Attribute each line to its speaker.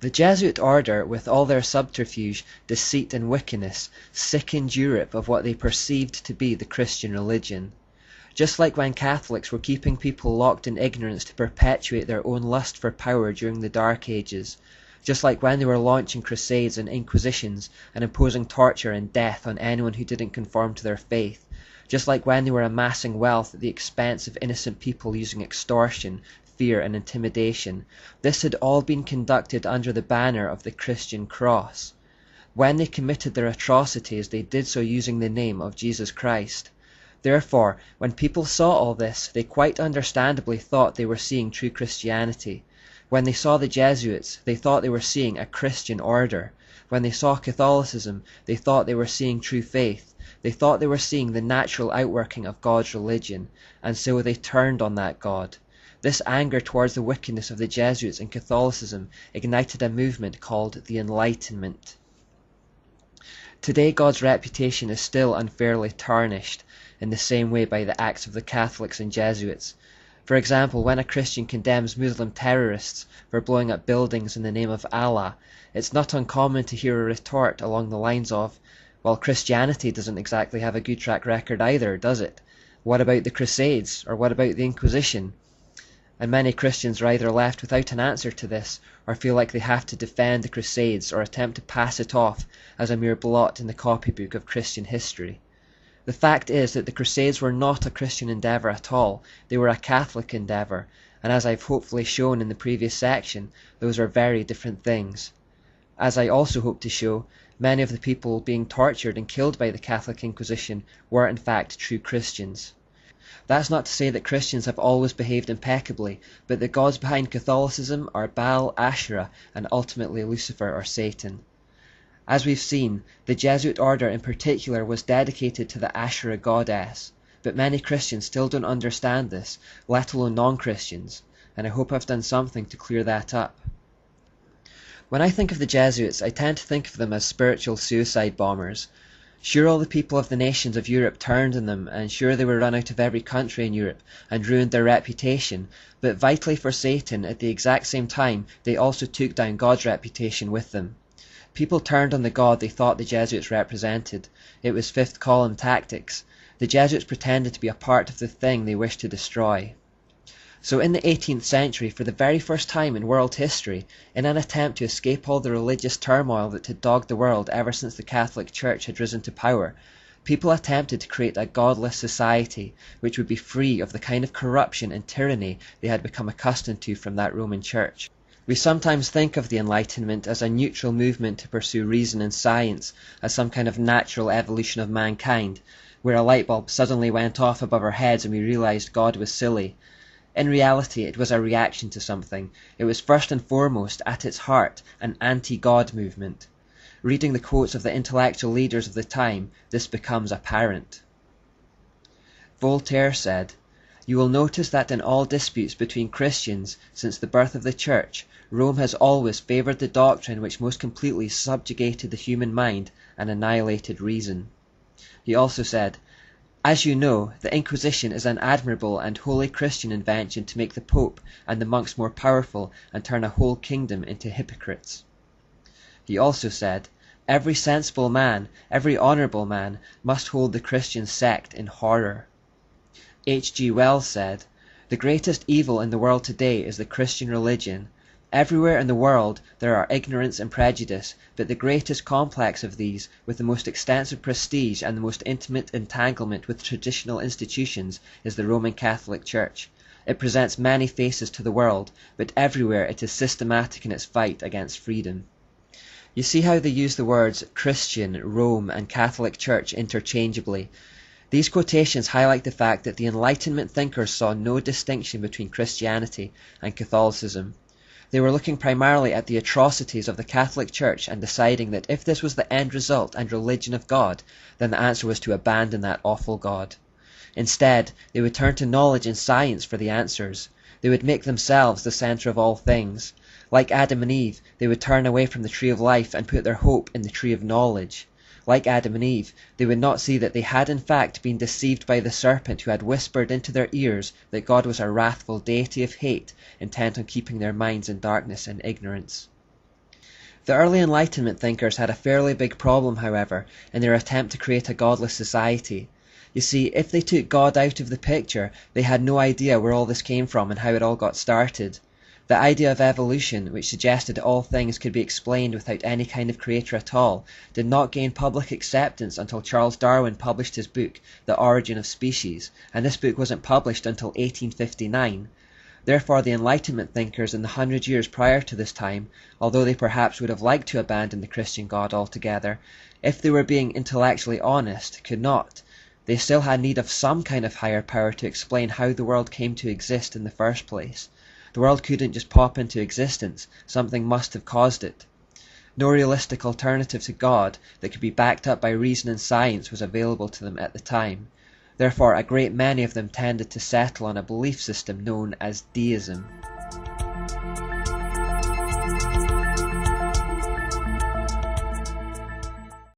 Speaker 1: The Jesuit order, with all their subterfuge, deceit and wickedness, sickened Europe of what they perceived to be the Christian religion. Just like when Catholics were keeping people locked in ignorance to perpetuate their own lust for power during the Dark Ages, just like when they were launching crusades and inquisitions and imposing torture and death on anyone who didn't conform to their faith, just like when they were amassing wealth at the expense of innocent people using extortion, fear and intimidation, this had all been conducted under the banner of the Christian cross. When they committed their atrocities, they did so using the name of Jesus Christ. Therefore, when people saw all this, they quite understandably thought they were seeing true Christianity. When they saw the Jesuits, they thought they were seeing a Christian order. When they saw Catholicism, they thought they were seeing true faith. They thought they were seeing the natural outworking of God's religion, and so they turned on that God. This anger towards the wickedness of the Jesuits and Catholicism ignited a movement called the Enlightenment. Today God's reputation is still unfairly tarnished in the same way by the acts of the Catholics and Jesuits. For example, when a Christian condemns Muslim terrorists for blowing up buildings in the name of Allah, it's not uncommon to hear a retort along the lines of, "Well, Christianity doesn't exactly have a good track record either, does it? What about the Crusades? Or what about the Inquisition?" And many Christians are either left without an answer to this, or feel like they have to defend the Crusades or attempt to pass it off as a mere blot in the copybook of Christian history. The fact is that the Crusades were not a Christian endeavour at all, they were a Catholic endeavour, and as I've hopefully shown in the previous section, those are very different things. As I also hope to show, many of the people being tortured and killed by the Catholic Inquisition were in fact true Christians. That's not to say that Christians have always behaved impeccably, but the gods behind Catholicism are Baal, Asherah, and ultimately Lucifer or Satan. As we've seen, the Jesuit order in particular was dedicated to the Asherah goddess, but many Christians still don't understand this, let alone non-Christians, and I hope I've done something to clear that up. When I think of the Jesuits, I tend to think of them as spiritual suicide bombers. Sure, all the people of the nations of Europe turned on them, and sure they were run out of every country in Europe and ruined their reputation, but vitally for Satan, at the exact same time, they also took down God's reputation with them. People turned on the God they thought the Jesuits represented. It was fifth column tactics. The Jesuits pretended to be a part of the thing they wished to destroy. So in the 18th century, for the very first time in world history, in an attempt to escape all the religious turmoil that had dogged the world ever since the Catholic Church had risen to power, people attempted to create a godless society which would be free of the kind of corruption and tyranny they had become accustomed to from that Roman Church. We sometimes think of the Enlightenment as a neutral movement to pursue reason and science, as some kind of natural evolution of mankind, where a light bulb suddenly went off above our heads and we realised God was silly. In reality, it was a reaction to something. It was first and foremost, at its heart, an anti-God movement. Reading the quotes of the intellectual leaders of the time, this becomes apparent. Voltaire said, "You will notice that in all disputes between Christians since the birth of the Church, Rome has always favoured the doctrine which most completely subjugated the human mind and annihilated reason." He also said, "As you know, the Inquisition is an admirable and wholly Christian invention to make the Pope and the monks more powerful and turn a whole kingdom into hypocrites." He also said, "Every sensible man, every honourable man, must hold the Christian sect in horror." H.G. Wells said, "The greatest evil in the world today is the Christian religion. Everywhere in the world there are ignorance and prejudice, but the greatest complex of these, with the most extensive prestige and the most intimate entanglement with traditional institutions, is the Roman Catholic Church. It presents many faces to the world, but everywhere it is systematic in its fight against freedom." You see how they use the words Christian, Rome, and Catholic Church interchangeably. These quotations highlight the fact that the Enlightenment thinkers saw no distinction between Christianity and Catholicism. They were looking primarily at the atrocities of the Catholic Church and deciding that if this was the end result and religion of God, then the answer was to abandon that awful God. Instead, they would turn to knowledge and science for the answers. They would make themselves the centre of all things. Like Adam and Eve, they would turn away from the tree of life and put their hope in the tree of knowledge. Like Adam and Eve, they would not see that they had in fact been deceived by the serpent who had whispered into their ears that God was a wrathful deity of hate, intent on keeping their minds in darkness and ignorance. The early Enlightenment thinkers had a fairly big problem, however, in their attempt to create a godless society. You see, if they took God out of the picture, they had no idea where all this came from and how it all got started. The idea of evolution, which suggested all things could be explained without any kind of creator at all, did not gain public acceptance until Charles Darwin published his book, The Origin of Species, and this book wasn't published until 1859. Therefore, the Enlightenment thinkers in the 100 years prior to this time, although they perhaps would have liked to abandon the Christian God altogether, if they were being intellectually honest, could not. They still had need of some kind of higher power to explain how the world came to exist in the first place. The world couldn't just pop into existence, something must have caused it. No realistic alternative to God that could be backed up by reason and science was available to them at the time. Therefore, a great many of them tended to settle on a belief system known as deism.